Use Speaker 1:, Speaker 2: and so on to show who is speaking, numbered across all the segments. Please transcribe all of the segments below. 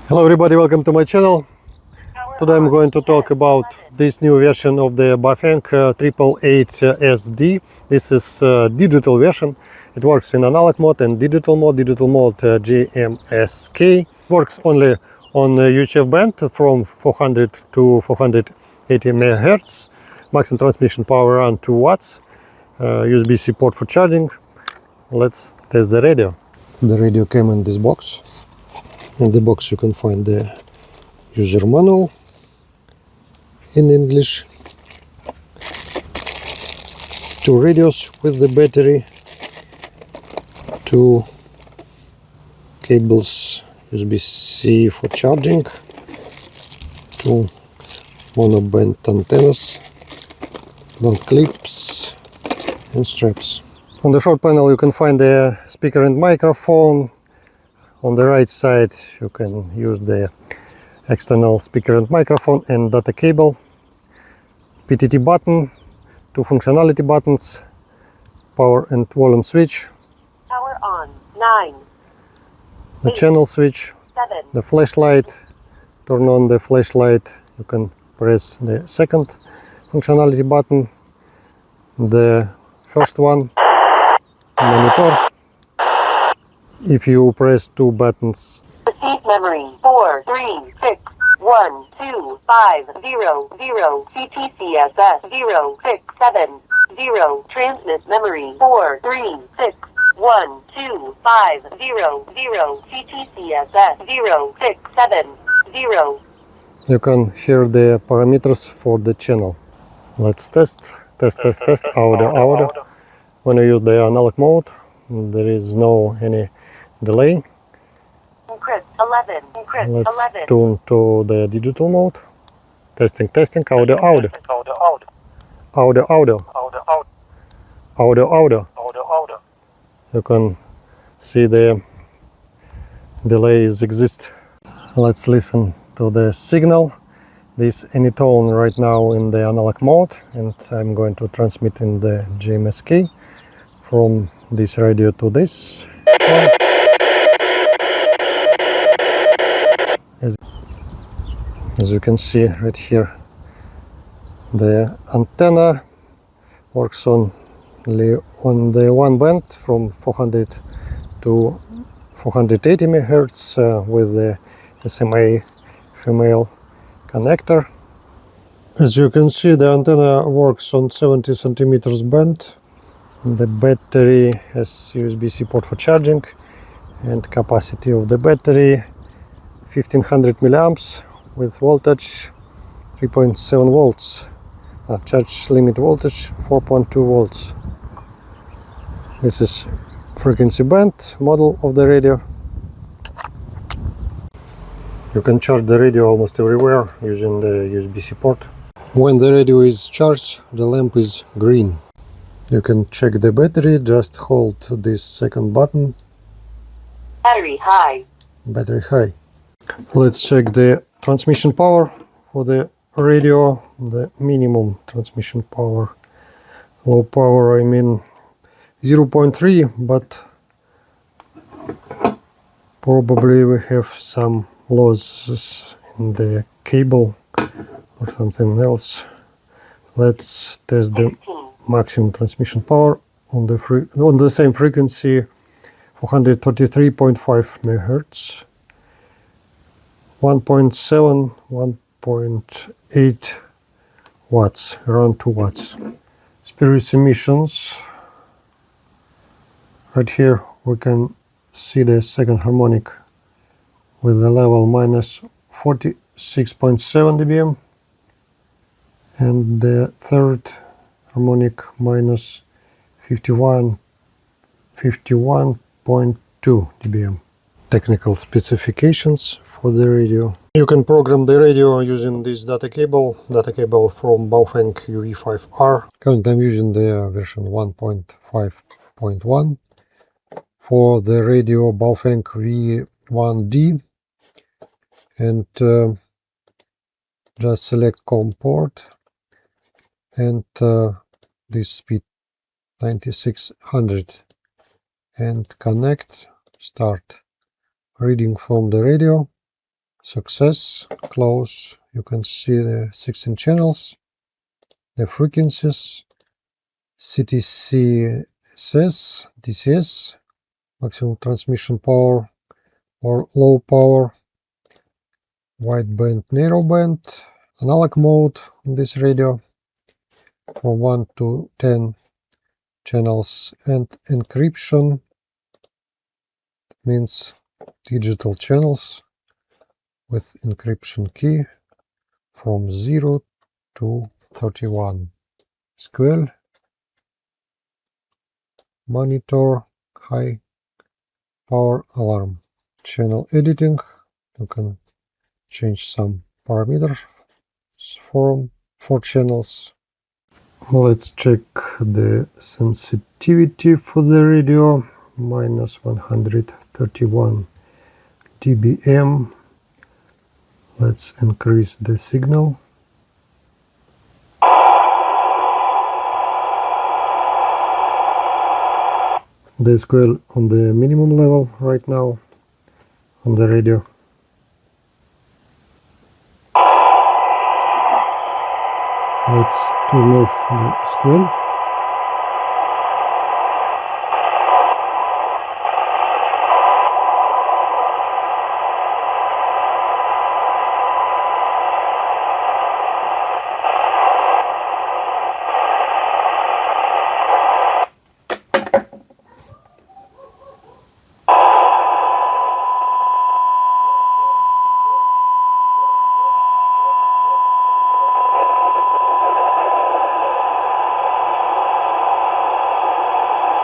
Speaker 1: Hello everybody, welcome to my channel. Today I'm going to talk about this new version of the Baofeng 888SD. This is a digital version. It works in analog mode and digital mode. Digital mode GMSK. Works only on UHF band from 400 to 480 MHz. Maximum transmission power around 2 watts. USB-C port for charging. Let's test the radio. The radio came in this box. In the box you can find the user manual in English, 2 radios with the battery, 2 cables USB-C for charging, 2 monoband antennas, 1 clips and straps. On the front panel you can find the speaker and microphone. On the right side you can use the external speaker and microphone and data cable, PTT button, 2 functionality buttons, power and volume switch,
Speaker 2: power on, 9,
Speaker 1: the 8, channel switch,
Speaker 2: 7,
Speaker 1: the flashlight. Turn on the flashlight, you can press the second functionality button, the first one, monitor. If you press 2 buttons,
Speaker 2: receive memory 4 3 6 1 2 5 0 0 CTCSS 0 6 7 0 transmit memory 4 3 6 1 2 5 0 0 CTCSS 0 6 7 0.
Speaker 1: You can hear the parameters for the channel. Let's test audio. When you use the analog mode, there is no any delay.
Speaker 2: Encrypt 11.
Speaker 1: Let's tune to the digital mode. Testing audio. You can see the delays exist. Let's listen to the signal. This any tone right now in the analog mode, and I'm going to transmit in the GMSK from this radio to this one. As you can see right here, the antenna works on the 1 band from 400 to 480 MHz with the SMA female connector. As you can see, the antenna works on 70 centimeters band. The battery has USB-C port for charging, and capacity of the battery 1500 milliamps with voltage 3.7 volts. Charge limit voltage 4.2 volts. This is frequency band model of the radio. You can charge the radio almost everywhere using the USB-C port. When the radio is charged, the lamp is green. You can check the battery, just hold this second button.
Speaker 2: Battery high.
Speaker 1: Battery high. Let's check the transmission power for the radio. The minimum transmission power. Low power, I mean 0.3, but probably we have some losses in the cable or something else. Let's test the maximum transmission power on the same frequency, 433.5 MHz, 1.7, 1.8 watts, around 2 watts. Spurious emissions. Right here we can see the second harmonic with the level minus 46.7 dBm and the third harmonic minus 51.2 dBm. Technical specifications for the radio. You can program the radio using this data cable from Baofeng UV5R. Currently I'm using the version 1.5.1 for the radio Baofeng V1D, and just select COM port and this speed 9600 and connect, start reading from the radio. Success, close. You can see the 16 channels, the frequencies, CTCSS, DCS, maximum transmission power or low power, wideband, narrowband, analog mode in this radio from 1 to 10 channels, and encryption means digital channels with encryption key from 0 to 31. SQL, monitor, high power alarm. Channel editing, you can change some parameters for channels. Let's check the sensitivity for the radio, minus 131 dBm. Let's increase the signal. The SQL on the minimum level right now on the radio. Let's turn off the SQL.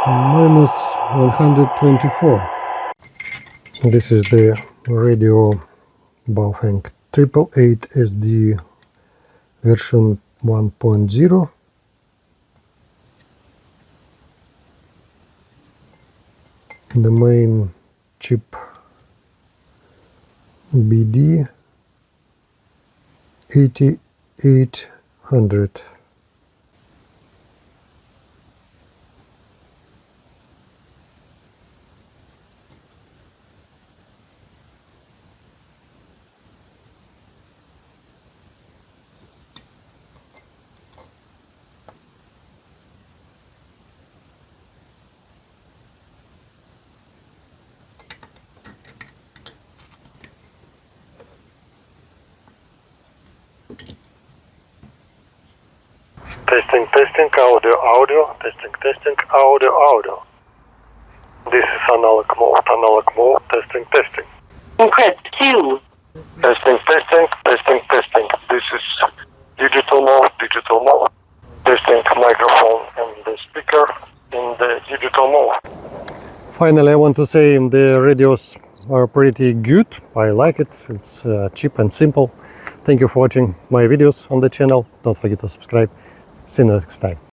Speaker 1: Minus 124. This is the radio Baofeng 888SD version 1.0. The main chip BD 8800.
Speaker 3: Testing, testing, audio, audio, testing, testing, audio, audio. This is analog mode, testing, testing.
Speaker 2: Encrypt 2.
Speaker 3: Testing, testing, testing, testing. This is digital mode, testing microphone and the speaker in the digital mode.
Speaker 1: Finally, I want to say the radios are pretty good. I like it. It's cheap and simple. Thank you for watching my videos on the channel. Don't forget to subscribe. See you next time.